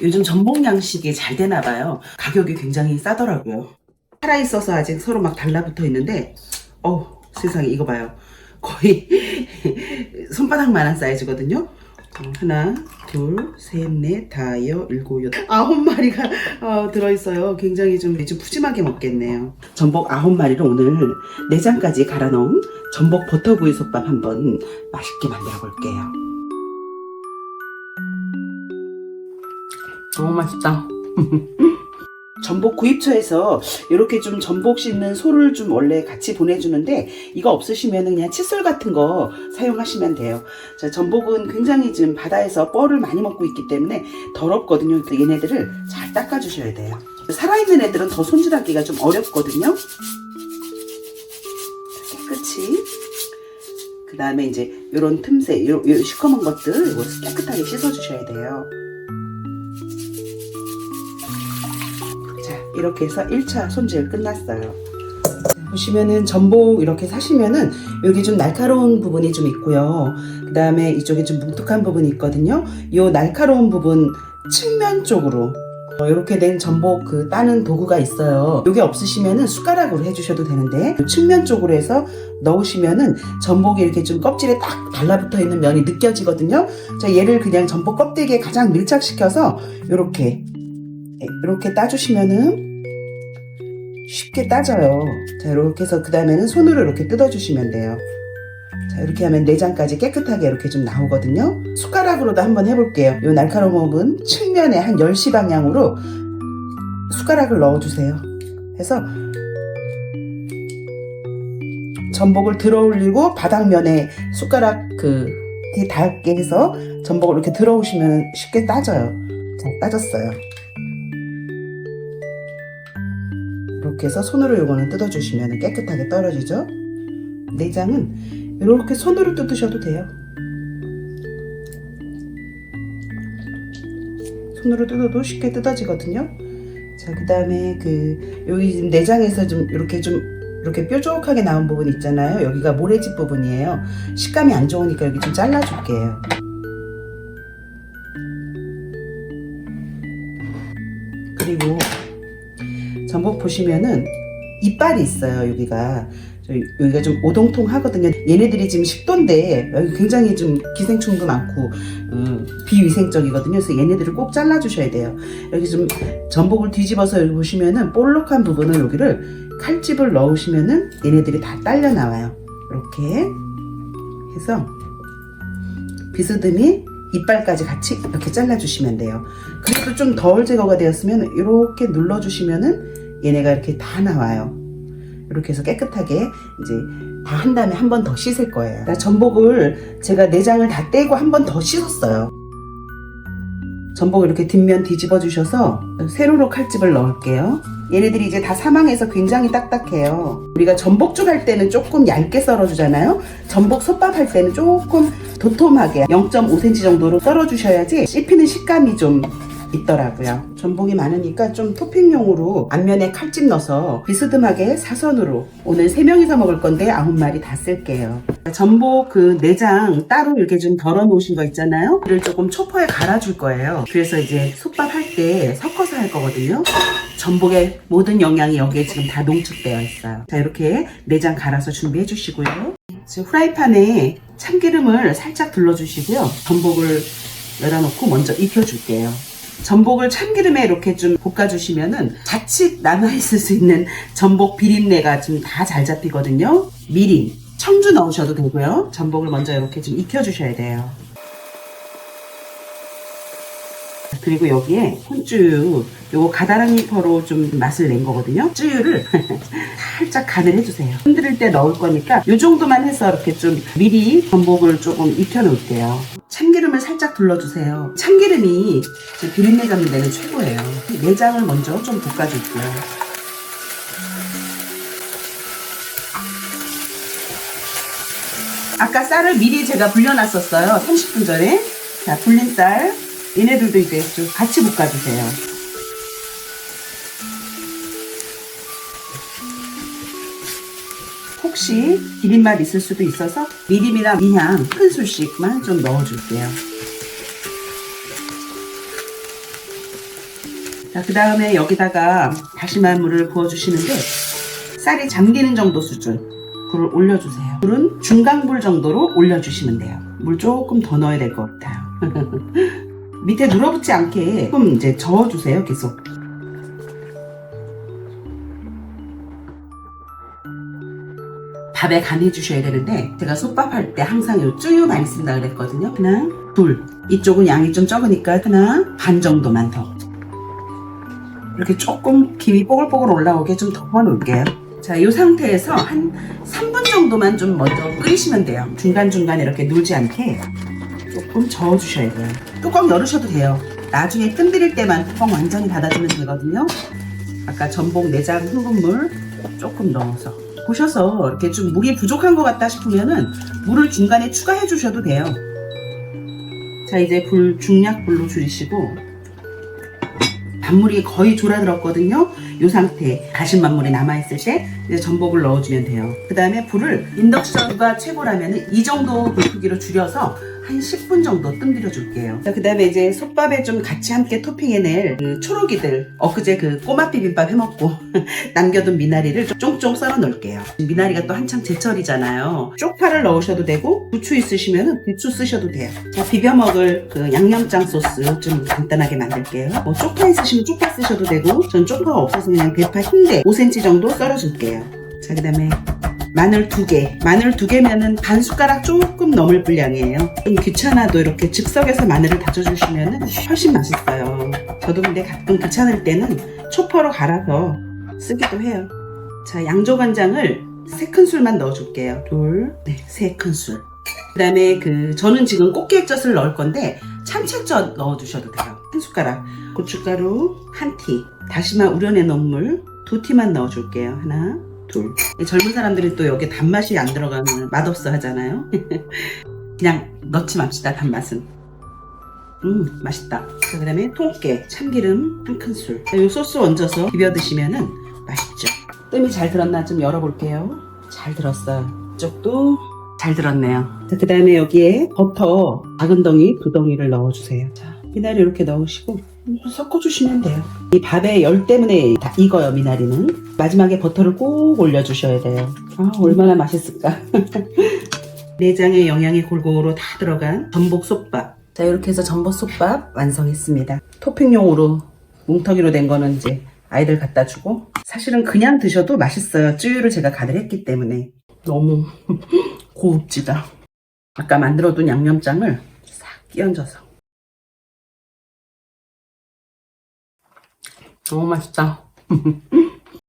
요즘 전복 양식이 잘 되나 봐요. 가격이 굉장히 싸더라고요. 살아있어서 아직 서로 막 달라붙어 있는데 세상에 이거 봐요. 거의 손바닥만한 사이즈거든요. 하나, 둘, 셋, 넷, 다여, 일곱, 여덟, 9마리가 들어있어요. 굉장히 좀 푸짐하게 먹겠네요. 전복 9마리를 오늘 내장까지 갈아 넣은 전복 버터구이 솥밥 한번 맛있게 만들어 볼게요. 너무 맛있다. 전복 구입처에서 이렇게 좀 전복 씻는 소를 좀 원래 같이 보내주는데 이거 없으시면 그냥 칫솔 같은 거 사용하시면 돼요. 자, 전복은 굉장히 지금 바다에서 뻘을 많이 먹고 있기 때문에 더럽거든요. 그래서 얘네들을 잘 닦아주셔야 돼요. 살아있는 애들은 더 손질하기가 좀 어렵거든요. 깨끗이. 그 다음에 이제 요런 틈새, 요 시커먼 것들 이거 깨끗하게 씻어주셔야 돼요. 이렇게 해서 1차 손질 끝났어요. 보시면은 전복 이렇게 사시면은 여기 좀 날카로운 부분이 좀 있고요. 그 다음에 이쪽에 좀 뭉툭한 부분이 있거든요. 이 날카로운 부분 측면 쪽으로 이렇게 된 전복 따는 도구가 있어요. 이게 없으시면은 숟가락으로 해주셔도 되는데 측면 쪽으로 해서 넣으시면은 전복이 이렇게 좀 껍질에 딱 달라붙어 있는 면이 느껴지거든요. 자, 얘를 그냥 전복 껍데기에 가장 밀착시켜서 이렇게 따주시면은 쉽게 따져요. 자, 이렇게 해서 그 다음에는 손으로 이렇게 뜯어주시면 돼요. 자, 이렇게 하면 내장까지 깨끗하게 이렇게 좀 나오거든요. 숟가락으로도 한번 해볼게요. 이 날카로운 부분 측면에 한 10시 방향으로 숟가락을 넣어주세요. 해서 전복을 들어 올리고 바닥면에 숟가락 닿게 해서 전복을 이렇게 들어 오시면 쉽게 따져요. 자, 따졌어요. 이렇게 해서 손으로 요거는 뜯어주시면 깨끗하게 떨어지죠. 내장은 이렇게 손으로 뜯으셔도 돼요. 손으로 뜯어도 쉽게 뜯어지거든요. 자, 그 다음에 여기 내장에서 이렇게 뾰족하게 나온 부분 있잖아요. 여기가 모래집 부분이에요. 식감이 안 좋으니까 여기 좀 잘라줄게요. 그리고 전복 보시면은 이빨이 있어요. 여기가 좀 오동통하거든요. 얘네들이 지금 식도인데 여기 굉장히 좀 기생충도 많고 비위생적이거든요. 그래서 얘네들을 꼭 잘라주셔야 돼요. 여기 좀 전복을 뒤집어서 여기 보시면은 볼록한 부분을 여기를 칼집을 넣으시면은 얘네들이 다 딸려 나와요. 이렇게 해서 비스듬히 이빨까지 같이 이렇게 잘라주시면 돼요. 그리고 좀 덜 제거가 되었으면 이렇게 눌러주시면은 얘네가 이렇게 다 나와요. 이렇게 해서 깨끗하게 이제 다 한 다음에 한 번 더 씻을 거예요. 전복을 제가 내장을 다 떼고 한 번 더 씻었어요. 전복을 이렇게 뒷면 뒤집어 주셔서 세로로 칼집을 넣을게요. 얘네들이 이제 다 사망해서 굉장히 딱딱해요. 우리가 전복죽 할 때는 조금 얇게 썰어주잖아요. 전복 솥밥 할 때는 조금 도톰하게 0.5cm 정도로 썰어주셔야지 씹히는 식감이 좀 있더라고요. 전복이 많으니까 좀 토핑용으로 앞면에 칼집 넣어서 비스듬하게 사선으로 오늘 3명이서 먹을 건데 9마리 다 쓸게요. 전복 내장 따로 이렇게 좀 덜어 놓으신 거 있잖아요. 이를 조금 초퍼에 갈아줄 거예요. 그래서 이제 솥밥 할 때 섞어서 할 거거든요. 전복의 모든 영양이 여기에 지금 다 농축되어 있어요. 자, 이렇게 내장 갈아서 준비해 주시고요. 지금 프라이팬에 참기름을 살짝 둘러주시고요. 전복을 열어놓고 먼저 익혀줄게요. 전복을 참기름에 이렇게 좀 볶아주시면은 자칫 남아있을 수 있는 전복 비린내가 좀 다 잘 잡히거든요. 미림, 청주 넣으셔도 되고요. 전복을 먼저 이렇게 좀 익혀주셔야 돼요. 그리고 여기에 혼쭈, 요거 가다랑이 퍼로 좀 맛을 낸 거거든요. 쯔유를 살짝 간을 해주세요. 흔들 때 넣을 거니까 요 정도만 해서 이렇게 좀 미리 전복을 조금 익혀 놓을게요. 참기름을 살짝 둘러주세요. 참기름이 비린내 잡는 데는 최고예요. 내장을 먼저 좀 볶아줄게요. 아까 쌀을 미리 제가 불려놨었어요. 30분 전에. 자, 불린 쌀. 얘네들도 이제 좀 같이 볶아주세요. 혹시 비린맛 있을 수도 있어서 미림이나 미향 큰 술씩만 좀 넣어줄게요. 자, 그 다음에 여기다가 다시마물을 부어주시는데 쌀이 잠기는 정도 수준 불을 올려주세요. 불은 중강불 정도로 올려주시면 돼요. 물 조금 더 넣어야 될 것 같아요. 밑에 눌어붙지 않게 조금 이제 저어주세요. 계속. 밥에 간해 주셔야 되는데 제가 솥밥 할 때 항상 요 쯔유 많이 쓴다 그랬거든요. 하나, 둘. 이쪽은 양이 좀 적으니까 하나 반 정도만 더. 이렇게 조금 김이 뽀글뽀글 올라오게 좀 덮어 놓을게요. 자, 이 상태에서 한 3분 정도만 좀 먼저 끓이시면 돼요. 중간중간 이렇게 눌지 않게 조금 저어주셔야 돼요. 뚜껑 열으셔도 돼요. 나중에 뜸들일 때만 뚜껑 완전히 닫아주면 되거든요. 아까 전복 내장 흥분물 조금 넣어서 보셔서 이렇게 좀 물이 부족한 것 같다 싶으면은 물을 중간에 추가해 주셔도 돼요. 자, 이제 불 중약불로 줄이시고 밥물이 거의 졸아들었거든요. 이 상태 다시마물이 남아있을 때 이제 전복을 넣어주면 돼요. 그 다음에 불을 인덕션가 최고라면 이 정도 불 크기로 줄여서 한 10분 정도 뜸들여 줄게요. 그 다음에 이제 솥밥에 좀 같이 함께 토핑해낼 그 초록이들 엊그제 그 꼬막 비빔밥 해먹고 남겨둔 미나리를 쫑쫑 썰어 놓을게요. 미나리가 또 한창 제철이잖아요. 쪽파를 넣으셔도 되고 부추 있으시면 부추 쓰셔도 돼요. 자, 비벼 먹을 그 양념장 소스 좀 간단하게 만들게요. 뭐 쪽파 있으시면 쪽파 쓰셔도 되고 전 쪽파가 없어서 그냥 대파 흰대 5cm 정도 썰어줄게요. 자, 그 다음에 마늘 2개. 마늘 2개면은 반 숟가락 조금 넘을 분량이에요. 좀 귀찮아도 이렇게 즉석에서 마늘을 다져주시면 훨씬 맛있어요. 저도 근데 가끔 귀찮을 때는 초퍼로 갈아서 쓰기도 해요. 자, 양조간장을 3큰술만 넣어줄게요. 3큰술. 그 다음에 저는 지금 꽃게액젓을 넣을 건데 참치액젓 넣어주셔도 돼요. 1숟가락. 고춧가루 1티. 다시마 우려낸 물 2티만 넣어줄게요. 하나, 둘. 젊은 사람들이 또 여기 단맛이 안 들어가면 맛없어 하잖아요. 그냥 넣지 맙시다. 단맛은. 맛있다. 그 다음에 통깨, 참기름 1큰술. 이 소스 얹어서 비벼 드시면은 맛있죠. 뜸이 잘 들었나 좀 열어볼게요. 잘 들었어요. 이쪽도 잘 들었네요. 자, 그 다음에 여기에 버터 작은 덩이 2덩이를 넣어주세요. 자, 미나리 이렇게 넣으시고 섞어주시면 돼요. 이 밥의 열 때문에 다 익어요. 미나리는. 마지막에 버터를 꼭 올려주셔야 돼요. 아, 얼마나 맛있을까. 내장의 영양이 골고루 다 들어간 전복 솥밥. 자, 이렇게 해서 전복 솥밥 완성했습니다. 토핑용으로 뭉텅이로 된 거는 이제 아이들 갖다 주고, 사실은 그냥 드셔도 맛있어요. 쯔유를 제가 간을 했기 때문에. 너무 고급지다. 아까 만들어둔 양념장을 싹 끼얹어서. 너무 맛있다.